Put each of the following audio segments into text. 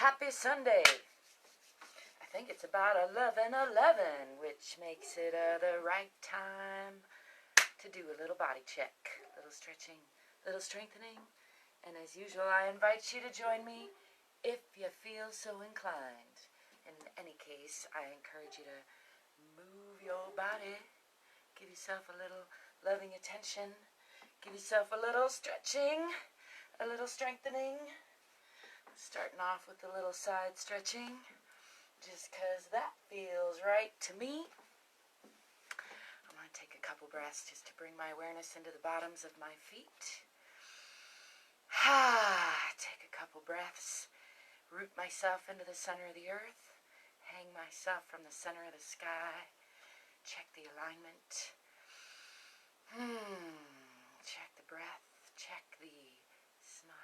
Happy Sunday. I think it's about 11:11, which makes it the right time to do a little body check, little stretching, little strengthening. And as usual, I invite you to join me if you feel so inclined. In any case, I encourage you to move your body, give yourself a little loving attention, give yourself a little stretching, a little strengthening. Starting off with a little side stretching, just because that feels right to me. I'm going to take a couple breaths just to bring my awareness into the bottoms of my feet. Take a couple breaths, root myself into the center of the earth, hang myself from the center of the sky, check the alignment. Check the breath, check the smile.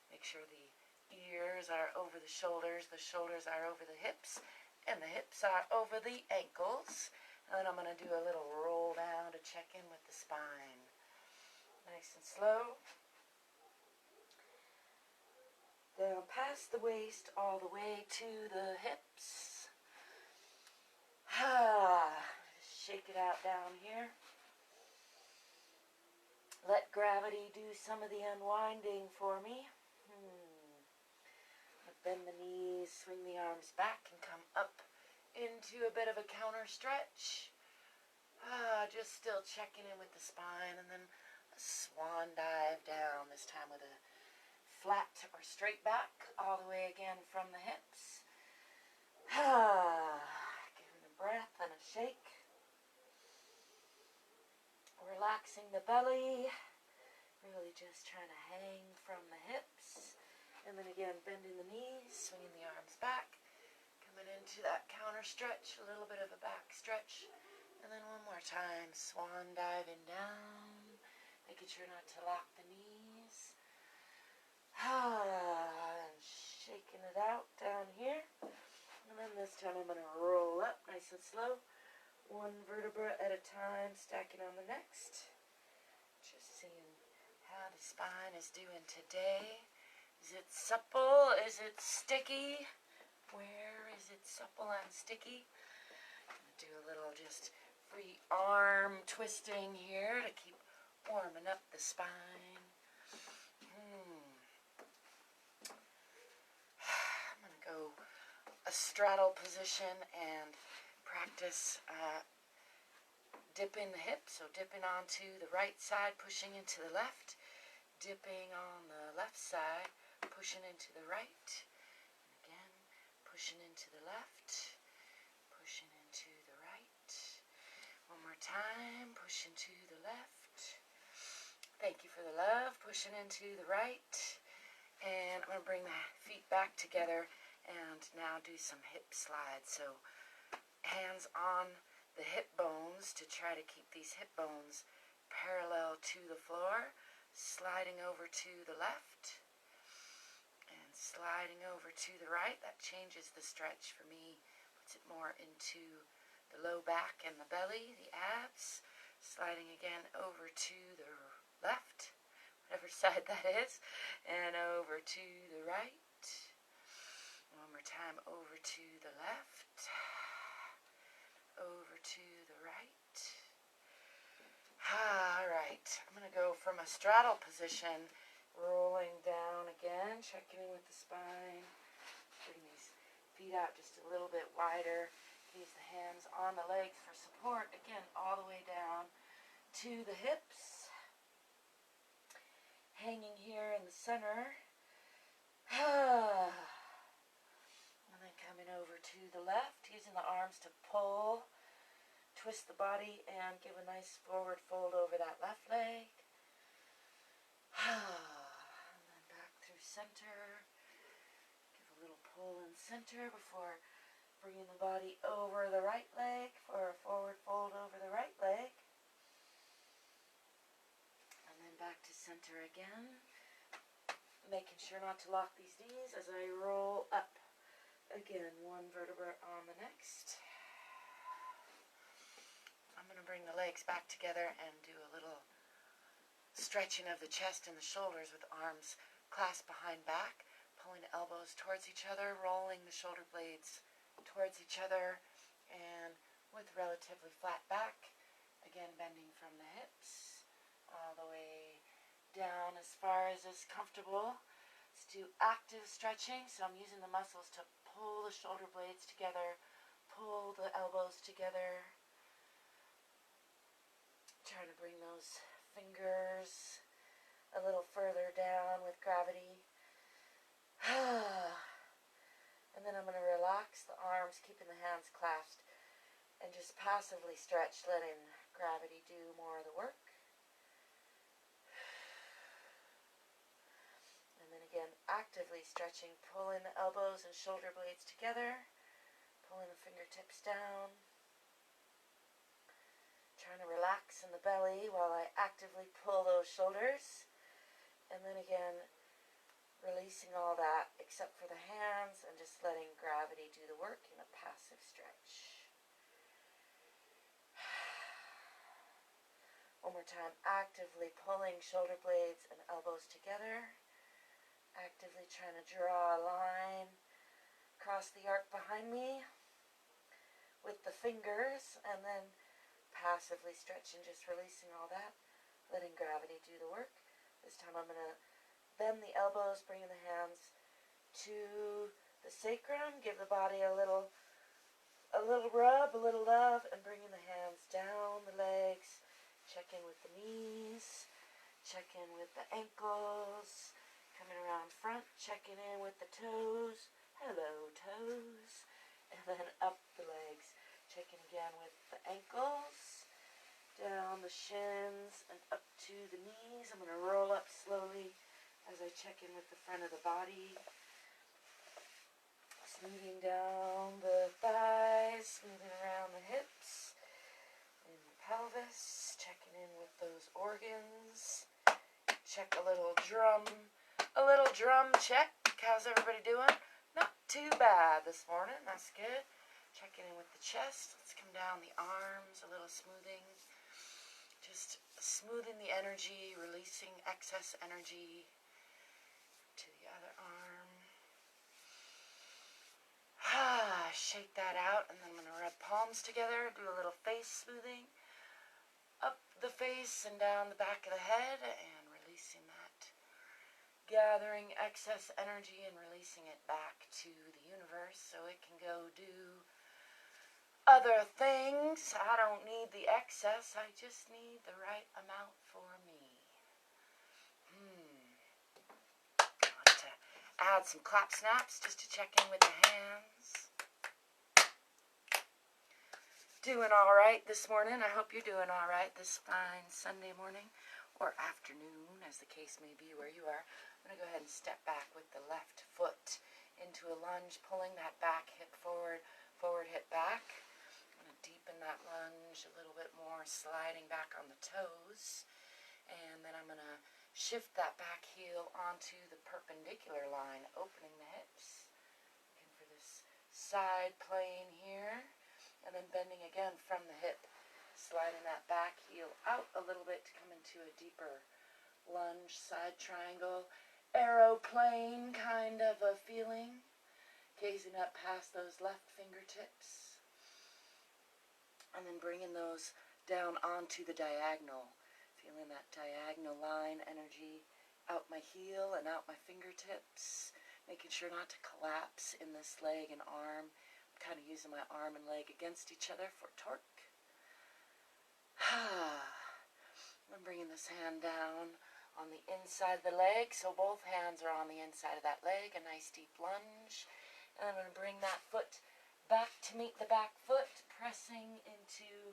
Make sure the ears are over the shoulders are over the hips, and the hips are over the ankles. And then I'm going to do a little roll down to check in with the spine. Nice and slow. Down past the waist, all the way to the hips. Shake it out down here. Let gravity do some of the unwinding for me. Bend the knees, swing the arms back, and come up into a bit of a counter stretch. Just still checking in with the spine, and then a swan dive down, this time with a flat or straight back, all the way again from the hips. Giving a breath and a shake. Relaxing the belly, really just trying to hang from the hips. And then again, bending the knees, swinging the arms back, coming into that counter stretch, a little bit of a back stretch. And then one more time, swan diving down, making sure not to lock the knees. And shaking it out down here. And then this time I'm going to roll up nice and slow, one vertebra at a time, stacking on the next. Just seeing how the spine is doing today. Is it supple? Is it sticky? Where is it supple and sticky? I'm going to do a little just free arm twisting here to keep warming up the spine. I'm going to go a straddle position and practice dipping the hips. So dipping onto the right side, pushing into the left. Dipping on the left side, pushing into the right. Again, pushing into the left, pushing into the right. One more time, pushing to the left. Thank you for the love. Pushing into the right. And I'm going to bring the feet back together and now do some hip slides. So hands on the hip bones to try to keep these hip bones parallel to the floor. Sliding over to the left and sliding over to the right. That changes the stretch for me, puts it more into the low back and the belly, the abs. Sliding again over to the left, whatever side that is, and over to the right. One more time, over to the left, over to the right. Alright, I'm going to go from a straddle position, rolling down again, checking in with the spine. Bring these feet out just a little bit wider. Use the hands on the legs for support. Again, all the way down to the hips. Hanging here in the center. And then coming over to the left, using the arms to pull. Twist the body and give a nice forward fold over that left leg. And then back through center. Give a little pull in center before bringing the body over the right leg for a forward fold over the right leg. And then back to center again. Making sure not to lock these knees as I roll up. Again, one vertebra on the next. I'm going to bring the legs back together and do a little stretching of the chest and the shoulders with arms clasped behind back, pulling the elbows towards each other, rolling the shoulder blades towards each other, and with relatively flat back. Again, bending from the hips all the way down as far as is comfortable. Let's do active stretching. So I'm using the muscles to pull the shoulder blades together, pull the elbows together. Trying to bring those fingers a little further down with gravity. And then I'm going to relax the arms, keeping the hands clasped, and just passively stretch, letting gravity do more of the work. And then again, actively stretching, pulling the elbows and shoulder blades together, pulling the fingertips down. Trying to relax in the belly while I actively pull those shoulders. And then again, releasing all that except for the hands and just letting gravity do the work in a passive stretch. One more time, actively pulling shoulder blades and elbows together. Actively trying to draw a line across the arc behind me with the fingers, and then passively stretching, just releasing all that, letting gravity do the work. This time I'm going to bend the elbows, bringing the hands to the sacrum, give the body a little rub, a little love, and bringing the hands down the legs. Check in with the knees, check in with the ankles, coming around front, checking in with the toes. Hello, toes. And then up the legs, checking again with the ankles, down the shins, and up to the knees. I'm going to roll up slowly as I check in with the front of the body. Smoothing down the thighs, smoothing around the hips, and the pelvis, checking in with those organs. Check a little drum check. How's everybody doing? Not too bad this morning, that's good. Checking in with the chest. Let's come down the arms, a little smoothing. Just smoothing the energy, releasing excess energy to the other arm. Shake that out, and then I'm going to rub palms together, do a little face smoothing. Up the face and down the back of the head, and releasing that. Gathering excess energy and releasing it back to the universe so it can go do other things. I don't need the excess, I just need the right amount for me. Want to add some clap snaps just to check in with the hands. Doing all right this morning. I hope you're doing all right this fine Sunday morning or afternoon, as the case may be where you are. I'm going to go ahead and step back with the left foot into a lunge, pulling that back hip forward, forward hip back. I'm going to deepen that lunge a little bit more, sliding back on the toes. And then I'm going to shift that back heel onto the perpendicular line, opening the hips. Looking for this side plane here. And then bending again from the hip, sliding that back heel out a little bit to come into a deeper lunge, side triangle, aeroplane kind of a feeling, gazing up past those left fingertips. And then bringing those down onto the diagonal, feeling that diagonal line energy out my heel and out my fingertips, making sure not to collapse in this leg and arm. Kind of using my arm and leg against each other for torque. I'm bringing this hand down on the inside of the leg, so both hands are on the inside of that leg, a nice deep lunge. And I'm going to bring that foot back to meet the back foot, pressing into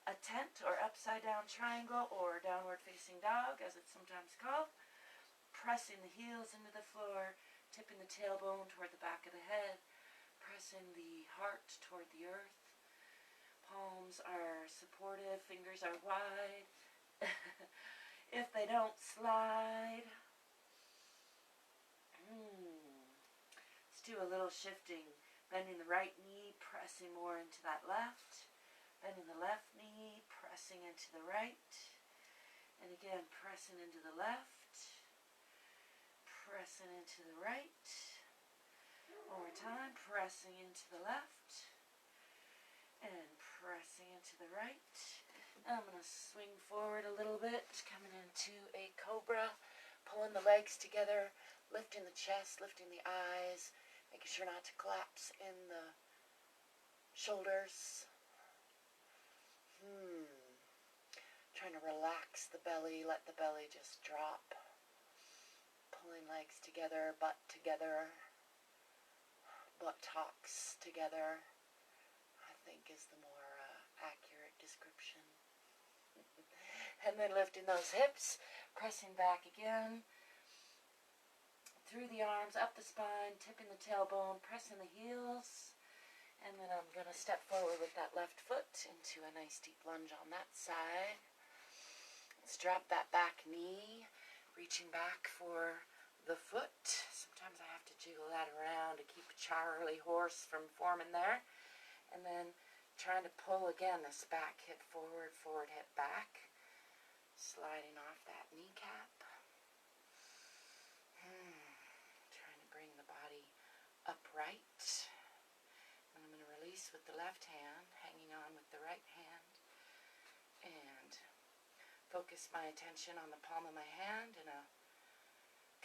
a tent or upside down triangle or downward facing dog, as it's sometimes called. Pressing the heels into the floor, tipping the tailbone toward the back of the head. Pressing the heart toward the earth. Palms are supportive, fingers are wide. If they don't slide. Let's do a little shifting. Bending the right knee, pressing more into that left. Bending the left knee, pressing into the right. And again, pressing into the left. Pressing into the right. One more time, pressing into the left and pressing into the right. I'm going to swing forward a little bit, coming into a cobra, pulling the legs together, lifting the chest, lifting the eyes, making sure not to collapse in the shoulders. Trying to relax the belly, let the belly just drop. Pulling legs together, butt together, buttocks together, I think is the more accurate description. And then lifting those hips, pressing back again, through the arms, up the spine, tipping the tailbone, pressing the heels, and then I'm going to step forward with that left foot into a nice deep lunge on that side. Let's drop that back knee, reaching back for the foot. Sometimes I have to jiggle that around to keep Charlie horse from forming there. And then trying to pull again this back hip forward, forward hip back. Sliding off that kneecap. Trying to bring the body upright. And I'm going to release with the left hand, hanging on with the right hand. And focus my attention on the palm of my hand in a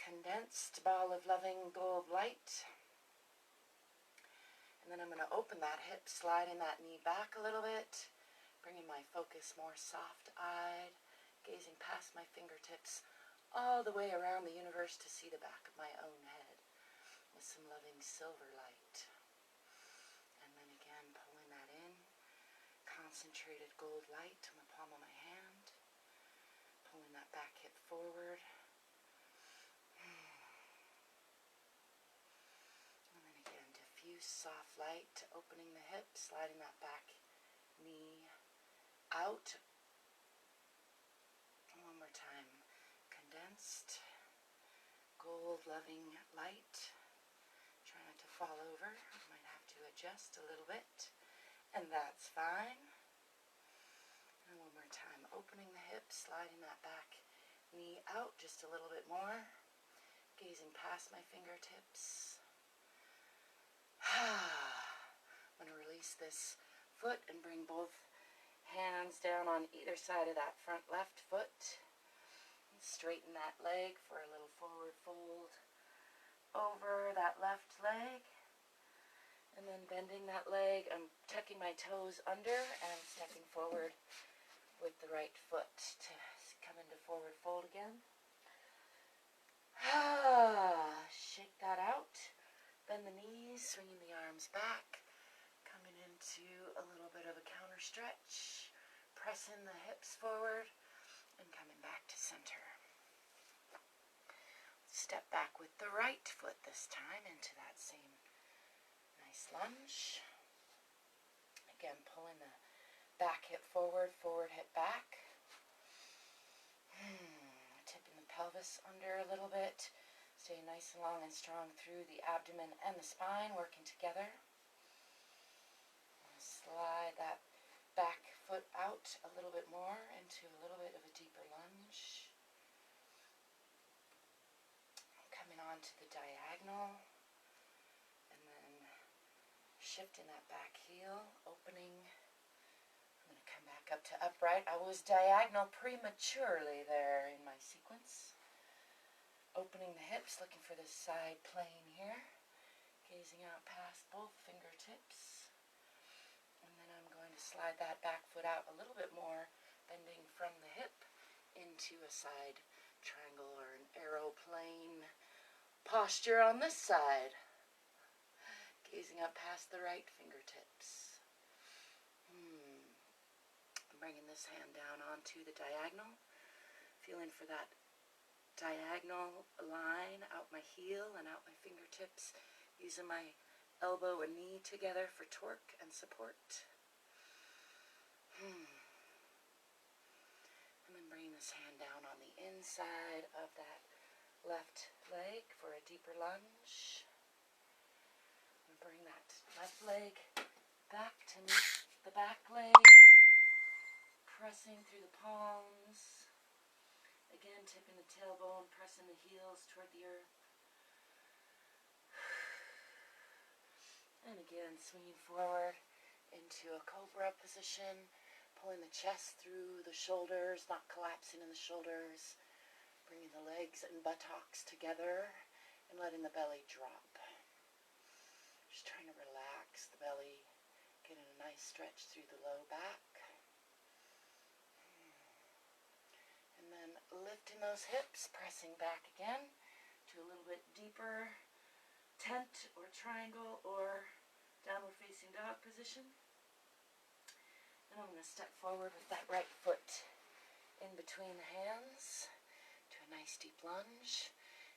condensed ball of loving gold light. And then I'm going to open that hip, sliding that knee back a little bit, bringing my focus more soft-eyed, gazing past my fingertips all the way around the universe to see the back of my own head with some loving silver light. And then again, pulling that in, concentrated gold light on the palm of my hand, pulling that back hip forward. And then again, diffuse soft light, opening the hip, sliding that back knee out. One more time, condensed gold loving light. Try not to fall over. I might have to adjust a little bit, and that's fine. And one more time, opening the hip, sliding that back knee out just a little bit more, gazing past my fingertips. I'm going to release this foot and bring both hands down on either side of that front left foot. And straighten that leg for a little forward fold over that left leg. And then bending that leg, I'm tucking my toes under and stepping forward with the right foot to come into forward fold again. Shake that out. Bend the knees, swinging the arms back. Coming into a little bit of a counter stretch, pressing the hips forward, and coming back to center. Step back with the right foot this time into that same nice lunge. Again, pulling the back hip forward, forward hip back. Tipping the pelvis under a little bit. Staying nice and long and strong through the abdomen and the spine, working together. Slide that back foot out a little bit more into a little bit of a deeper lunge. Coming on to the diagonal. And then shifting that back heel, opening. I'm going to come back up to upright. I was diagonal prematurely there in my sequence. Opening the hips, looking for this side plane here. Gazing out past both fingertips. And then I'm going to slide that back foot out a little bit more, bending from the hip into a side triangle or an aeroplane posture on this side. Gazing up past the right fingertips. Bringing this hand down onto the diagonal. Feeling for that diagonal line out my heel and out my fingertips. Using my elbow and knee together for torque and support. And then bring this hand down on the inside of that left leg for a deeper lunge. And bring that left leg back to meet the back leg. Pressing through the palms. Again, tipping the tailbone, pressing the heels toward the earth. Again, swinging forward into a cobra position, pulling the chest through the shoulders, not collapsing in the shoulders, bringing the legs and buttocks together, and letting the belly drop. Just trying to relax the belly, getting a nice stretch through the low back. And then lifting those hips, pressing back again to a little bit deeper tent or triangle or downward facing dog position. And I'm going to step forward with that right foot in between the hands to a nice deep lunge,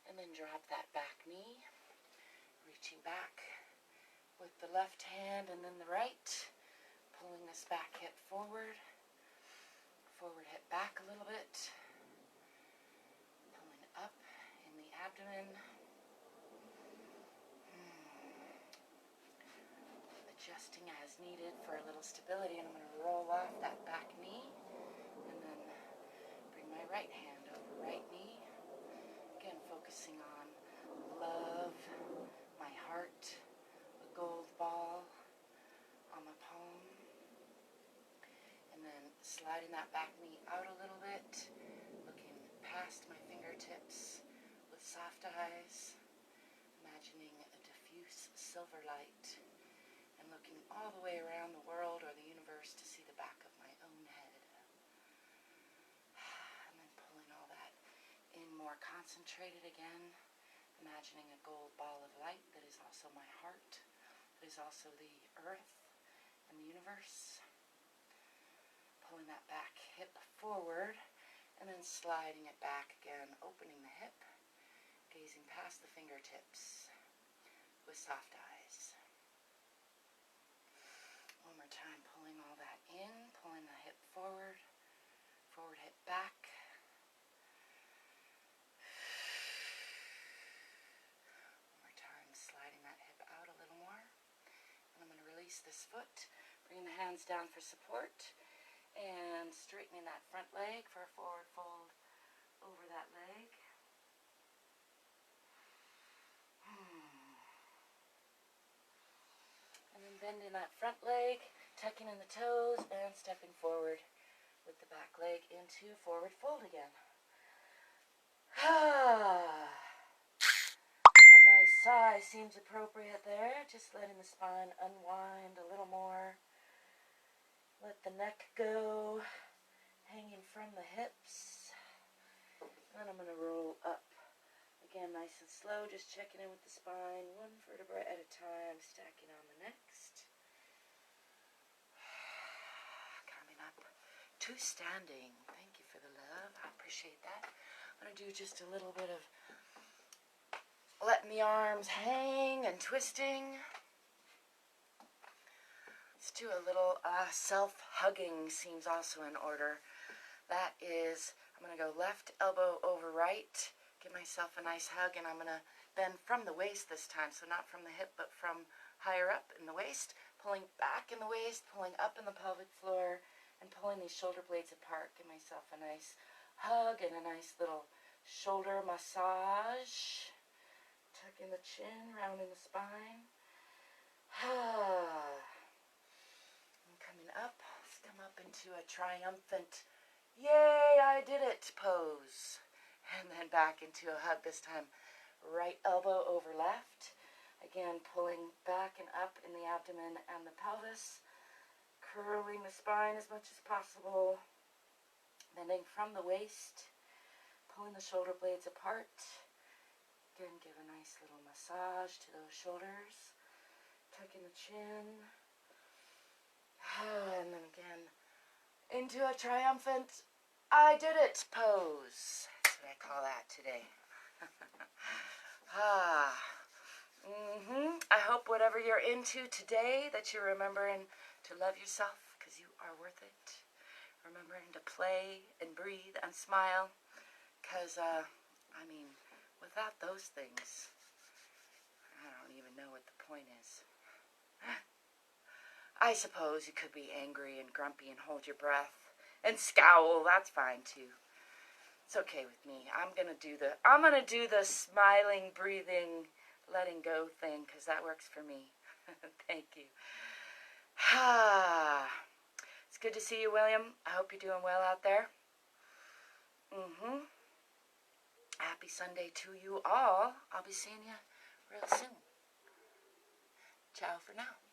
and then drop that back knee, reaching back with the left hand and then the right, pulling this back hip forward hip back a little bit, pulling up in the abdomen, adjusting as needed for a little stability. And I'm going to roll off that back knee and then bring my right hand over right knee. Again, focusing on love, my heart, a gold ball on my palm. And then sliding that back knee out a little bit, looking past my fingertips with soft eyes, imagining a diffuse silver light, and looking all the way around the world or the universe to see the back of my own head. And then pulling all that in more concentrated again, imagining a gold ball of light that is also my heart, that is also the earth and the universe. Pulling that back hip forward and then sliding it back again, opening the hip, gazing past the fingertips with soft eyes. One more time, pulling all that in, pulling the hip forward, forward hip back. One more time, sliding that hip out a little more. And I'm going to release this foot, bring the hands down for support, and straightening that front leg for a forward fold over that leg. And then bending that front leg, tucking in the toes, and stepping forward with the back leg into forward fold again. A nice sigh seems appropriate there, just letting the spine unwind a little more. Let the neck go, hanging from the hips. And then I'm going to roll up. Again, nice and slow, just checking in with the spine, one vertebra at a time, stacking on the next. Coming up to standing. Thank you for the love. I appreciate that. I'm going to do just a little bit of letting the arms hang and twisting. Let's do a little self-hugging seems also in order. That is, I'm going to go left elbow over right, give myself a nice hug, and I'm going to bend from the waist this time, so not from the hip, but from higher up in the waist, pulling back in the waist, pulling up in the pelvic floor, and pulling these shoulder blades apart. Give myself a nice hug and a nice little shoulder massage. Tucking the chin, rounding the spine. And coming up, come up into a triumphant, yay, I did it pose. And then back into a hug, this time right elbow over left. Again, pulling back and up in the abdomen and the pelvis. Curling the spine as much as possible. Bending from the waist. Pulling the shoulder blades apart. Again, give a nice little massage to those shoulders. Tucking the chin. And then again, into a triumphant, I did it pose. That's what I call that today. I hope whatever you're into today, that you're remembering to love yourself, because you are worth it. Remembering to play and breathe and smile, because, without those things, I don't even know what the point is. I suppose you could be angry and grumpy and hold your breath and scowl. That's fine too. It's okay with me. I'm gonna do the smiling, breathing, letting go thing, because that works for me. Thank you. It's good to see you, William. I hope you're doing well out there. Happy Sunday to you all. I'll be seeing you real soon. Ciao for now.